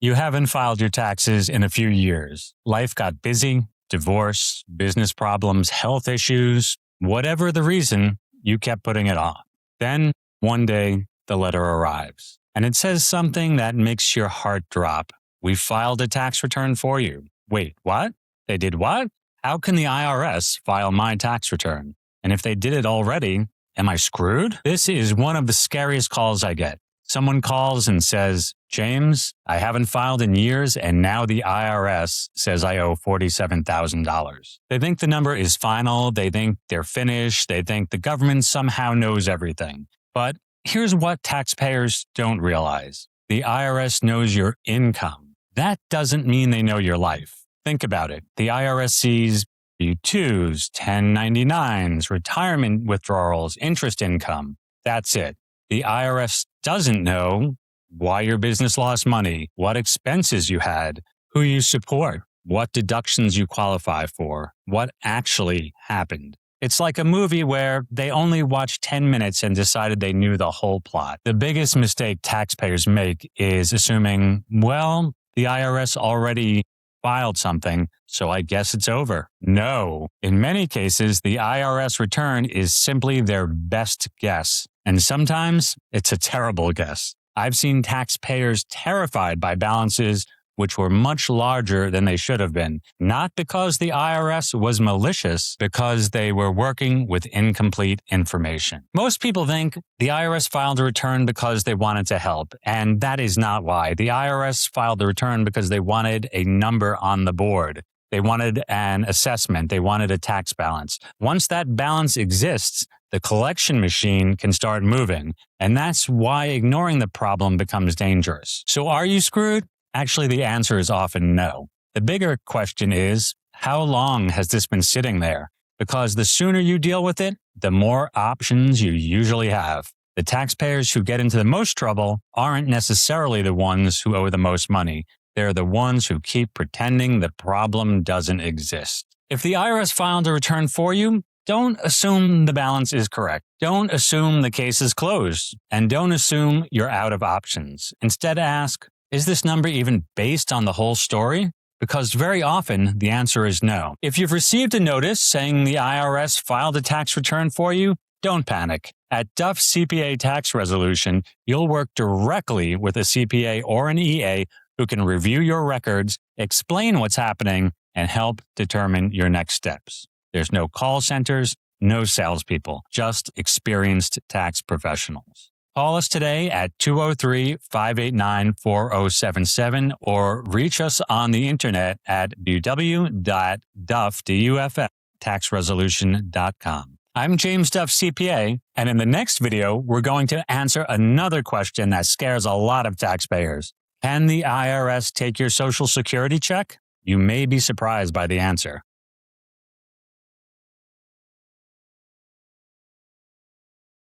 You haven't filed your taxes in a few years. Life got busy, divorce, business problems, health issues, whatever the reason, you kept putting it off. Then, one day, the letter arrives, and it says something that makes your heart drop. We filed a tax return for you. Wait, what? They did what? How can the IRS file my tax return? And if they did it already, am I screwed? This is one of the scariest calls I get. Someone calls and says, James, I haven't filed in years, and now the IRS says I owe $47,000. They think the number is final. They think they're finished. They think the government somehow knows everything. But here's what taxpayers don't realize. The IRS knows your income. That doesn't mean they know your life. Think about it. The IRS sees W-2s, 1099s, retirement withdrawals, interest income. That's it. The IRS doesn't know why your business lost money, what expenses you had, who you support, what deductions you qualify for, what actually happened. It's like a movie where they only watched 10 minutes and decided they knew the whole plot. The biggest mistake taxpayers make is assuming, well, the IRS already filed something, so I guess it's over. No. In many cases, the IRS return is simply their best guess. And sometimes it's a terrible guess. I've seen taxpayers terrified by balances which were much larger than they should have been, not because the IRS was malicious, because they were working with incomplete information. Most people think the IRS filed a return because they wanted to help, and that is not why. The IRS filed the return because they wanted a number on the board. They wanted an assessment. They wanted a tax balance. Once that balance exists, the collection machine can start moving, and that's why ignoring the problem becomes dangerous. So are you screwed? Actually, the answer is often no. The bigger question is, how long has this been sitting there? Because the sooner you deal with it, the more options you usually have. The taxpayers who get into the most trouble aren't necessarily the ones who owe the most money. They're the ones who keep pretending the problem doesn't exist. If the IRS filed a return for you, don't assume the balance is correct. Don't assume the case is closed. And don't assume you're out of options. Instead, ask, is this number even based on the whole story? Because very often, the answer is no. If you've received a notice saying the IRS filed a tax return for you, don't panic. At Duff CPA Tax Resolution, you'll work directly with a CPA or an EA who can review your records, explain what's happening, and help determine your next steps. There's no call centers, no salespeople, just experienced tax professionals. Call us today at 203-589-4077 or reach us on the internet at www.duff.taxresolution.com. I'm James Duff, CPA, and in the next video, we're going to answer another question that scares a lot of taxpayers. Can the IRS take your Social Security check? You may be surprised by the answer.